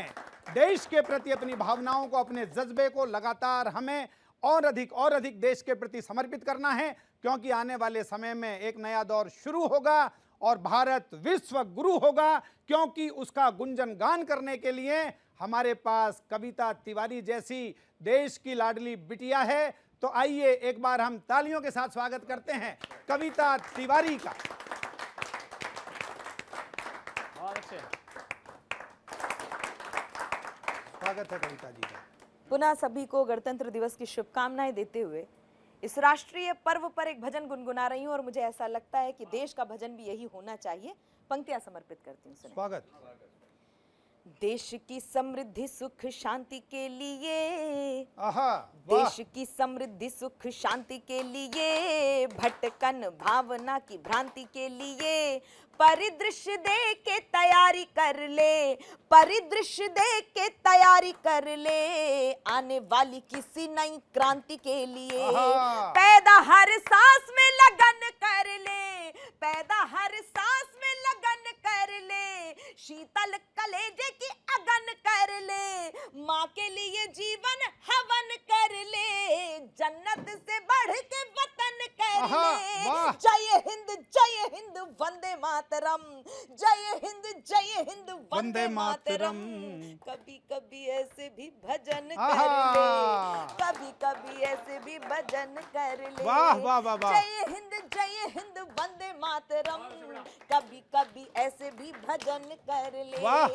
देश के प्रति अपनी भावनाओं को, अपने जज्बे को लगातार हमें और अधिक देश के प्रति समर्पित करना है, क्योंकि आने वाले समय में एक नया दौर शुरू होगा और भारत विश्व गुरु होगा, क्योंकि उसका गुंजनगान करने के लिए हमारे पास कविता तिवारी जैसी देश की लाडली बिटिया है। तो आइए एक बार हम तालियों के साथ स्वागत करते हैं कविता तिवारी का। स्वागत है कविता जी का। पुनः सभी को गणतंत्र दिवस की शुभकामनाएं देते हुए इस राष्ट्रीय पर्व पर एक भजन गुनगुना रही हूँ और मुझे ऐसा लगता है कि देश का भजन भी यही होना चाहिए। पंक्तियां समर्पित करती हूँ, सुने। स्वागत। देश की समृद्धि सुख शांति के लिए, आहा, वाह। देश की समृद्धि सुख शांति के लिए, भटकन भावना की भ्रांति के लिए, परिदृश्य दे के तैयारी कर ले, परिदृश्य दे के तैयारी कर ले, आने वाली किसी नई क्रांति के लिए। आहा। पैदा हर सांस में लगन कर ले, पैदा हर सांस में लगन कर ले, शीतल कलेजे की अगन कर ले, माँ के लिए जीवन हवन कर ले, जन्नत से बढ़ के वतन कर आहा, ले। वाह। जय हिंद वंदे मातरम, जय हिंद वंदे मातरम। कभी कभी ऐसे भी भजन कर आहा। ले, कभी कभी ऐसे भी भजन कर ले। वाह, वाह, वाह, वाह। जय हिंद वंदे मातरम, कभी कभी ऐसे भी भजन कर ले। वाह।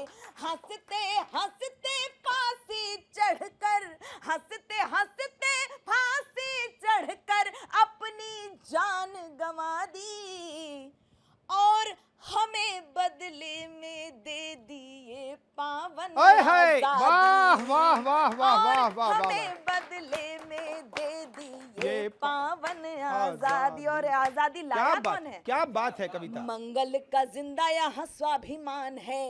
हंसते हंसते फांसी चढ़कर, हंसते हंसते फांसी चढ़कर अपनी जान गंवा दी, और हमें बदले में दे दिए पावन हाय हाय, आजादी। वाह वाह वाह वाह और वाह वाह हमें वाह। बदले में दे दिए ये पावन आजादी। और आजादी क्या लाया बात, कौन है? क्या बात है कविता। मंगल का जिंदा यहाँ स्वाभिमान है,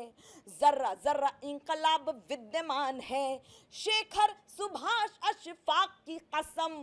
जर्रा जर्रा इंकलाब विद्यमान है। शेखर सुभाष अशफाक की कसम,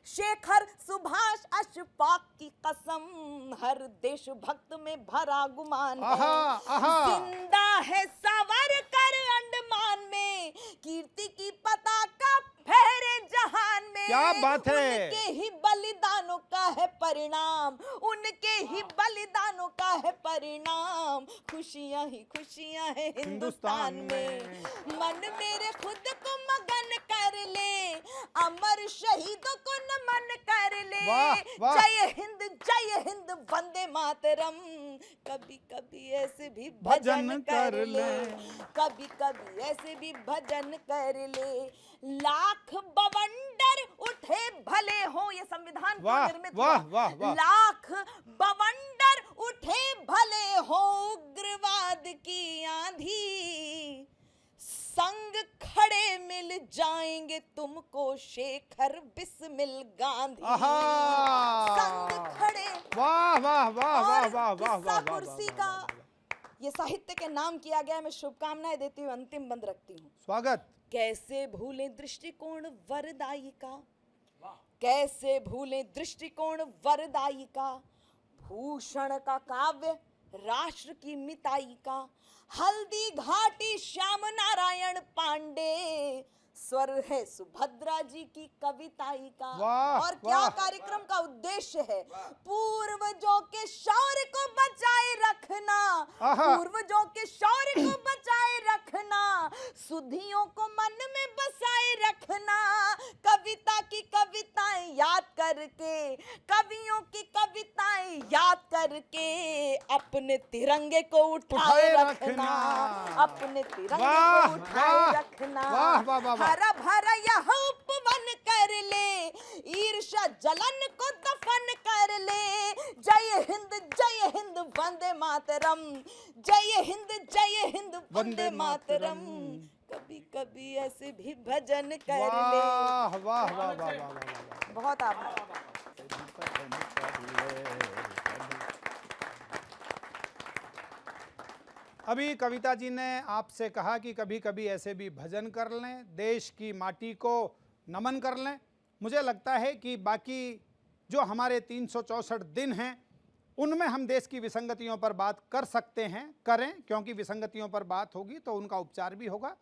शेखर सुभाष अशफाक की कसम, हर देशभक्त में भरा गुमान है। आहा, आहा। जिंदा है सावरकर अंडमान में, कीर्ति की पताका फहरे जहान में। क्या बात है। उनके ही बलिदानों का है परिणाम, उनके ही बलिदानों का है परिणाम। खुशियां ही खुशियां है हिंदुस्तान में। मन मेरे खुद को मगन कर ले, अमर शहीदों को नमन कर ले। वाह, वाह। जय हिंद वंदे मातरम, कभी कभी ऐसे भी भजन कर ले, कभी कभी ऐसे भी भजन कर ले। लाख बवंडर उठे भले हो, ये संविधान क्यों वाह, निर्मित वाह, हुआ? वाह, वाह। लाख बवंडर उठे भले हो, उग्रवाद की आंधी, संग खड़े मिल जाएंगे तुमको शेखर बिस्मिल गांधी। आहा। संग खड़े। वाह वाह वाह वाह और वाह वाह किस्सा वाह कुर्सी वाह, का वाह, वाह। ये साहित्य के नाम किया गया है। मैं शुभकामनाएं देती हुई अंतिम बंद रखती हूँ। स्वागत। कैसे भूलें दृष्टिकोण वरदाई का, कैसे भूलें दृष्टिकोण वरदाई का, भूषण का काव्य राष्ट्र की मिताई का, हल्दी घाटी श्याम नारायण पांडे, स्वर है सुभद्रा जी की कविताई का। वाह, और क्या वाह। कार्यक्रम का उद्देश्य है? पूर्वजों के शौर्य को बचाए रखना, आहा। पूर्वजों के शौर्य को बचाए रखना, सुधियों को मन में बसाए रखना, कविता की कविताएं याद करके, कवियों की कविताएं याद करके, अपने तिरंगे को उठाए रखना, अपने तिरंगे वाह, को उठाए वाह, रखना। वाह, वाह, वाह, वाह। हरा भरा यह उपवन कर ले, ईर्ष्या जलन को दफन कर ले। जय हिंद वंदे मातरम, जय हिंद वंदे मातरम। कभी कभी ऐसे भी भजन कर ले। वाह वाह वाह वाह वाह वाह। बहुत आभार। अभी कविता जी ने आपसे कहा कि कभी कभी ऐसे भी भजन कर लें, देश की माटी को नमन कर लें। मुझे लगता है कि बाकी जो हमारे 364 दिन हैं उनमें हम देश की विसंगतियों पर बात कर सकते हैं, करें, क्योंकि विसंगतियों पर बात होगी तो उनका उपचार भी होगा।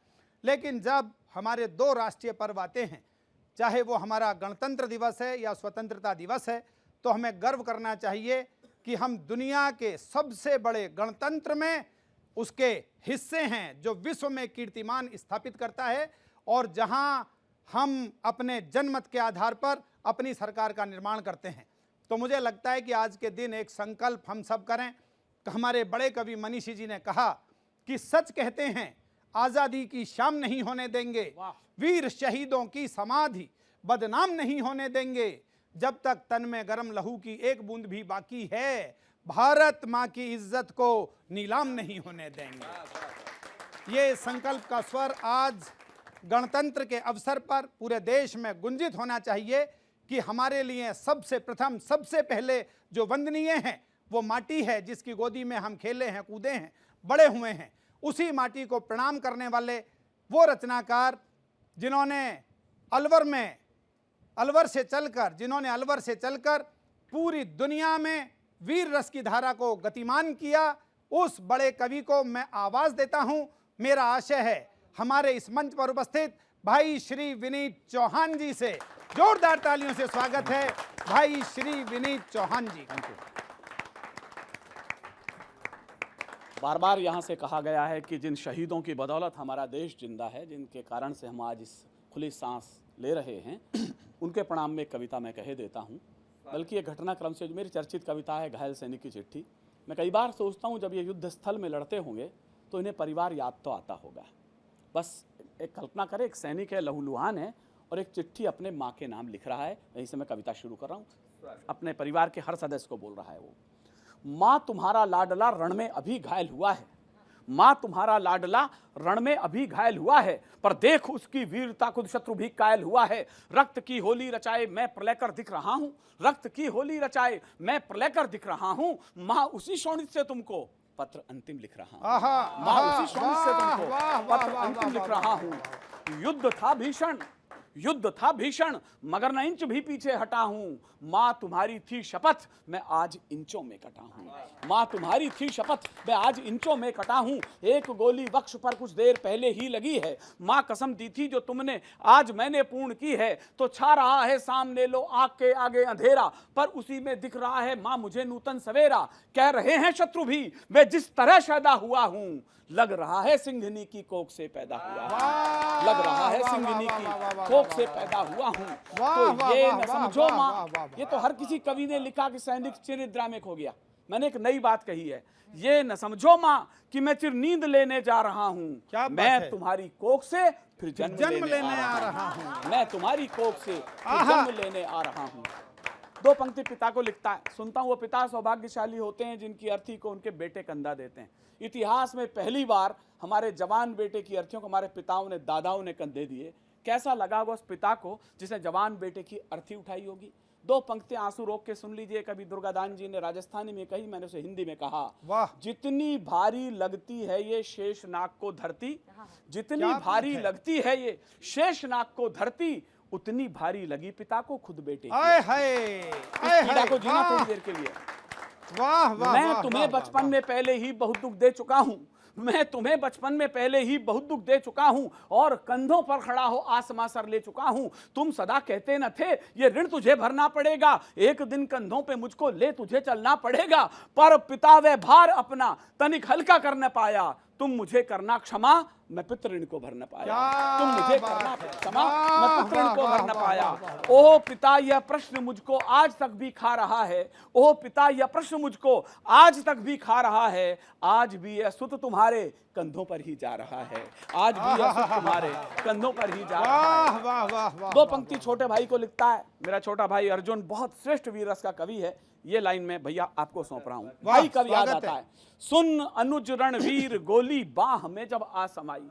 लेकिन जब हमारे 2 राष्ट्रीय पर्व आते हैं, चाहे वो हमारा गणतंत्र दिवस है या स्वतंत्रता दिवस है, तो हमें गर्व करना चाहिए कि हम दुनिया के सबसे बड़े गणतंत्र में उसके हिस्से हैं जो विश्व में कीर्तिमान स्थापित करता है, और जहां हम अपने जनमत के आधार पर अपनी सरकार का निर्माण करते हैं। तो मुझे लगता है कि आज के दिन एक संकल्प हम सब करें। हमारे बड़े कवि मनीषी जी ने कहा कि सच कहते हैं आज़ादी की शाम नहीं होने देंगे, वीर शहीदों की समाधि बदनाम नहीं होने देंगे, जब तक तन में गरम लहू की एक बूंद भी बाकी है, भारत मां की इज्जत को नीलाम नहीं होने देंगे। ये संकल्प का स्वर आज गणतंत्र के अवसर पर पूरे देश में गुंजित होना चाहिए कि हमारे लिए सबसे प्रथम, सबसे पहले जो वंदनीय है वो माटी है जिसकी गोदी में हम खेले हैं, कूदे हैं, बड़े हुए हैं। उसी माटी को प्रणाम करने वाले वो रचनाकार जिन्होंने अलवर से चलकर पूरी दुनिया में वीर रस की धारा को गतिमान किया, उस बड़े कवि को मैं आवाज देता हूं। मेरा आशय है हमारे इस मंच पर उपस्थित भाई श्री विनीत चौहान जी से जोरदार तालियों से स्वागत है। भाई श्री विनीत चौहान जी। बार बार यहाँ से कहा गया है कि जिन शहीदों की बदौलत हमारा देश जिंदा है, जिनके कारण से हम आज इस खुली सांस ले रहे हैं, उनके प्रणाम में कविता मैं कह देता हूँ। बल्कि ये घटनाक्रम से जो मेरी चर्चित कविता है घायल सैनिक की चिट्ठी, मैं कई बार सोचता हूँ जब ये युद्ध स्थल में लड़ते होंगे तो इन्हें परिवार याद तो आता होगा। बस एक कल्पना करें, एक सैनिक है, लहूलुहान है और एक चिट्ठी अपने माँ के नाम लिख रहा है। यहीं से मैं कविता शुरू कर रहा हूँ। अपने परिवार के हर सदस्य को बोल रहा है वो, माँ तुम्हारा लाडला रण में अभी घायल हुआ है, माँ तुम्हारा लाडला रण में अभी घायल हुआ है, पर देख उसकी वीरता खुद शत्रु भी कायल हुआ है। रक्त की होली रचाए मैं प्रलय कर दिख रहा हूँ, रक्त की होली रचाए मैं प्रलय कर दिख रहा हूँ। माँ उसी शोणित से तुमको पत्र अंतिम लिख रहा हूँ, माँ उसी शोणित से तुमको पत्र अंतिम लिख रहा हूँ। युद्ध था भीषण मगर न इंच भी पीछे हटा हूं। माँ तुम्हारी थी शपथ मैं आज इंचों में कटा हूं, माँ तुम्हारी थी शपथ मैं आज इंचों में कटा हूं। एक गोली वक्ष पर कुछ देर पहले ही लगी है, माँ कसम दी थी जो तुमने आज मैंने पूर्ण की है। तो छा रहा है सामने लो आग के आगे अंधेरा, पर उसी में दिख रहा है माँ मुझे नूतन सवेरा। कह रहे हैं शत्रु भी मैं जिस तरह पैदा हुआ हूं, लग रहा है सिंघनी की कोख से पैदा हुआ हूं, लग रहा है सिंघनी की कोख से पैदा हुआ हूं। तो ये न समझो माँ, ये तो हर किसी कवि ने लिखा कि सैनिक चिरनिद्रा में खो गया। मैंने एक नई बात कही है, ये न समझो माँ कि मैं चिर नींद लेने जा रहा हूँ, मैं तुम्हारी कोख से फिर जन्म लेने आ रहा हूँ, मैं तुम्हारी कोख से फिर जन्म लेने आ रहा हूँ। दो पंक्ति पिता को लिखता है। सुनता हूँ वो पिता सौभाग्यशाली होते हैं जिनकी अर्थी को उनके बेटे कंधा देते हैं। इतिहास में पहली बार हमारे जवान बेटे की अर्थियों को हमारे पिताओं ने, दादाओं ने कंधे दिए। कैसा लगा होगा उस पिता को जिसने जवान बेटे की अर्थी उठाई होगी। दो पंक्तियां आंसू रोक के सुन लीजिए। कभी दुर्गादान जी ने राजस्थानी में कही, मैंने उसे हिंदी में कहा। वाह, जितनी भारी लगती है ये शेषनाग को धरती, जितनी भारी लगती है ये शेषनाग को धरती, उतनी भारी लगी पिता को खुद बेटे की। पीड़ा को जीना थोड़ी देर के लिए। वाह वाह, मैं तुम्हें बचपन में पहले ही बहुत दुख दे चुका हूं, मैं तुम्हें बचपन में पहले ही बहुत दुख दे चुका हूं और कंधों पर खड़ा हो आसमां सर ले चुका हूं। तुम सदा कहते न थे ये ऋण तुझे भरना पड़ेगा, एक दिन कंधों पे मुझको ले तुझे चलना पड़ेगा। पर पिता वे भार अपना तनिक हल्का कर न पाया, तुम मुझे करना क्षमा मैं पितृ ऋण को भर न पाया, तुम मुझे करना क्षमा मैं पितृ ऋण को भर न पाया। ओह पिता यह प्रश्न मुझको आज तक भी खा रहा है, ओह पिता यह प्रश्न मुझको आज तक भी खा रहा है। आज भी यह सुत तुम्हारे कंधों पर ही जा रहा है, आज भी यह सुत तुम्हारे कंधों पर ही जा रहा है। दो पंक्ति छोटे भाई को लिखता है। मेरा छोटा भाई अर्जुन बहुत श्रेष्ठ वीर रस का कवि है। ये लाइन में भैया आपको सौंप रहा हूं। भाई कब याद आता है, सुन अनुज रणवीर गोली बाह में जब आ समाई।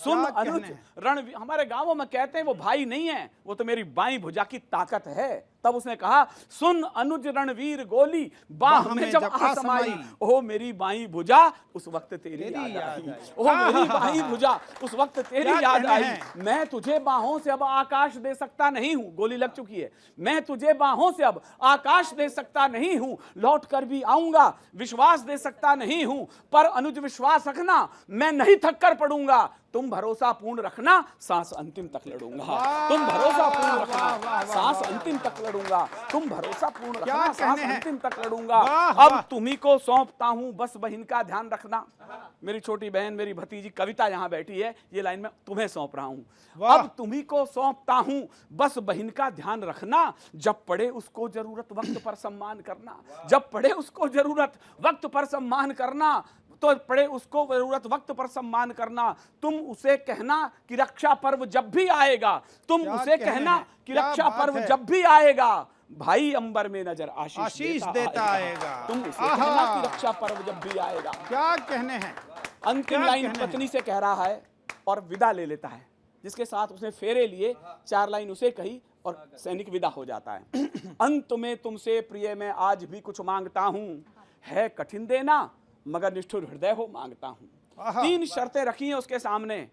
सुन अनुज रणवीर, हमारे गांवों में कहते हैं वो भाई नहीं है, वो तो मेरी बाई भुजा की ताकत है। तब उसने कहा सुन अनुज रणवीर गोली बाह में जब आ समाई, ओह मेरी बाई भुजा उस वक्त तेरी याद आई, ओह मेरी बाई भुजा उस वक्त तेरी याद आई। मैं तुझे बाहों से अब आकाश दे सकता नहीं हूं, गोली लग चुकी है, मैं तुझे बाहों से अब आकाश दे सकता नहीं हूं, लौट कर भी आऊंगा विश्वास दे सकता नहीं हूं, पर अनुज विश्वास रखना मैं नहीं थक कर पड़ूंगा। तुम भरोसा पूर्ण रखना सांस अंतिम तक लड़ूंगा, तुम भरोसा पूर्ण रखना सांस अंतिम तक लड़ूंगा, तुम भरोसा पूर्ण रखना सांस अंतिम तक लड़ूंगा। अब तुम्ही को सौंपता हूं बस बहन का ध्यान रखना। मेरी छोटी बहन, मेरी भतीजी कविता यहां बैठी है, ये लाइन मैं तुम्हें सौंप रहा हूं। अब तुम्ही को सौंपता हूं बस बहन का ध्यान रखना, जब पड़े उसको जरूरत वक्त पर सम्मान करना, जब पड़े उसको जरूरत वक्त पर सम्मान करना, तो पड़े उसको जरूरत वक्त पर सम्मान करना। तुम उसे कहना कि रक्षा पर्व जब भी आएगा, तुम उसे कहना कि रक्षा पर्व जब भी आएगा, भाई अंबर में नजर आशीष देता आएगा। तुम उसे आहा। कहना कि रक्षा पर्व जब भी आएगा। क्या कहने हैं। अंतिम क्या लाइन कहने हैं? पत्नी से कह रहा है और विदा ले लेता है, जिसके साथ उसने फेरे लिए। 4 लाइन उसे कही और सैनिक विदा हो जाता है। अंत में तुमसे प्रिय मैं आज भी कुछ मांगता हूँ, है कठिन देना मगर निष्ठुर हृदय हो मांगता हूँ। आहा। 3 शर्तें रखी हैं उसके सामने।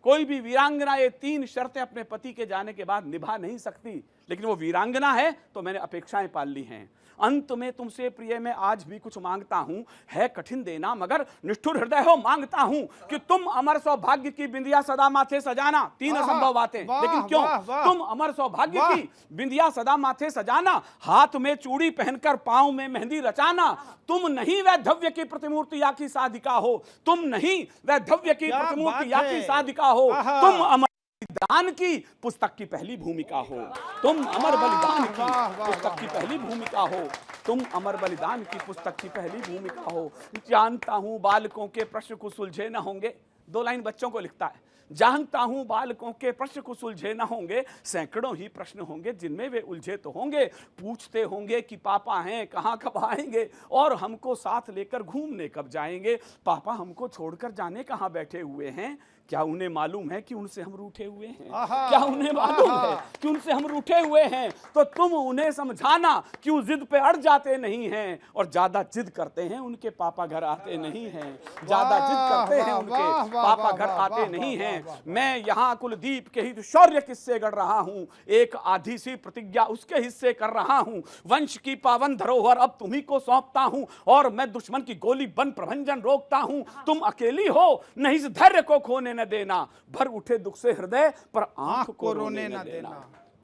कोई भी वीरांगना ये 3 शर्तें अपने पति के जाने के बाद निभा नहीं सकती, लेकिन वो वीरांगना है तो मैंने अपेक्षाएं पाल ली हैं। अंत में तुमसे प्रिय मैं आज भी कुछ मांगता हूं, है कठिन देना मगर निष्ठुर हृदय हो मांगता हूं कि तुम अमर सौभाग्य की बिंदिया सदा माथे सजाना। 3 आहा, असंभव बातें, वाह, लेकिन क्यों? वाह, वाह। तुम अमर सौभाग्य वाह। की बिंदिया सदा माथे सजाना, हाथ में चूड़ी पहनकर पांव में मेहंदी रचाना। तुम नहीं वह धव्य की प्रतिमूर्ति या की साधिका हो, तुम नहीं वह धव्य की क्या प्रतिमूर्ति बात या है। की साधिका हो, आहा। तुम अमर बलिदान की पुस्तक की पहली भूमिका हो। तुम अमर बलिदान की वाह, वाह, पुस्तक वाह, की पहली भूमिका हो। तुम अमर बलिदान की पुस्तक की पहली भूमिका हो। जानता हूं बालकों के प्रश्न को सुलझे न होंगे। 2 लाइन बच्चों को लिखता है। जानता हूं बालकों के प्रश्न को सुलझे न होंगे, सैकड़ों ही प्रश्न होंगे जिनमें वे उलझे तो होंगे। पूछते होंगे कि पापा हैं कहाँ कब आएंगे और हमको साथ लेकर घूमने कब जाएंगे। पापा हमको छोड़कर जाने कहाँ बैठे हुए हैं। क्या उन्हें मालूम है कि उनसे हम रूठे हुए हैं? आहा, क्या उन्हें मालूम आहा। है कि उनसे हम रूठे हुए हैं? तो तुम उन्हें समझाना कि वो जिद पे अड़ जाते नहीं हैं, और ज्यादा जिद करते हैं उनके पापा घर आते नहीं हैं। ज्यादा जिद करते हैं वाह, उनके वाह, वाह, पापा वाह, घर वाह, आते वाह, नहीं वाह, हैं। वाह, मैं यहाँ कुलदीप के हित शौर्य किस्से गढ़ रहा हूँ, एक आधी सी प्रतिज्ञा उसके हिस्से कर रहा हूँ। वंश की पावन धरोहर अब तुम्ही को सौंपता हूँ, और मैं दुश्मन की गोली बन प्रभंजन रोकता हूँ। तुम अकेली हो नहीं इस धैर्य को खोने न देना, भर उठे दुख से हृदय पर आंख को रोने न देना।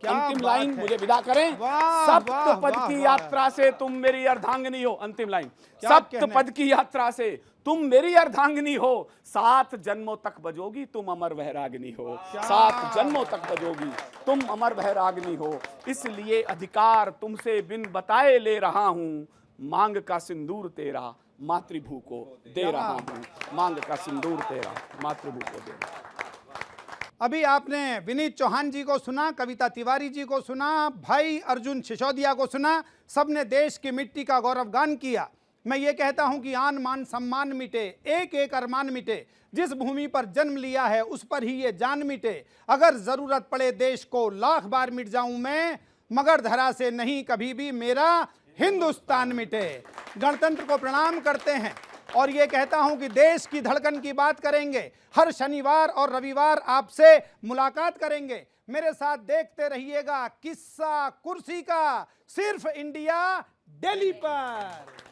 क्या अंतिम बात लाइन है। मुझे विदा करें। वाह, सप्त वाह, पद वाह, की वाह। यात्रा से तुम मेरी अर्धांगिनी हो। अंतिम लाइन, क्या सप्त कहने। पद की यात्रा से तुम मेरी अर्धांगिनी हो। 7 जन्मों तक बजोगी तुम अमर वैरागिनी हो। 7 जन्मों तक बजोगी तुम अमर वैरागिनी हो। इसलिए अधिकार तुमसे बिन बताए ले रहा हूं, मांग का सिंदूर तेरा मातृभू को दे रहा हूं। मांग का सिंदूर तेरा मातृभू को दे रहा हूं। अभी आपने विनीत चौहान जी को सुना, कविता तिवारी जी को सुना, भाई अर्जुन सिसोदिया को सुना। सबने देश की मिट्टी का गौरवगान किया। मैं ये कहता हूं कि आन मान सम्मान मिटे, एक एक अरमान मिटे। जिस भूमि पर जन्म लिया है उस पर ही ये जान मिटे। अगर जरूरत पड़े देश को लाख बार मिट जाऊं मैं, मगर धरा से नहीं कभी भी मेरा हिंदुस्तान मिटे। गणतंत्र को प्रणाम करते हैं और ये कहता हूं कि देश की धड़कन की बात करेंगे। हर शनिवार और रविवार आपसे मुलाकात करेंगे। मेरे साथ देखते रहिएगा किस्सा कुर्सी का, सिर्फ इंडिया डेली पर।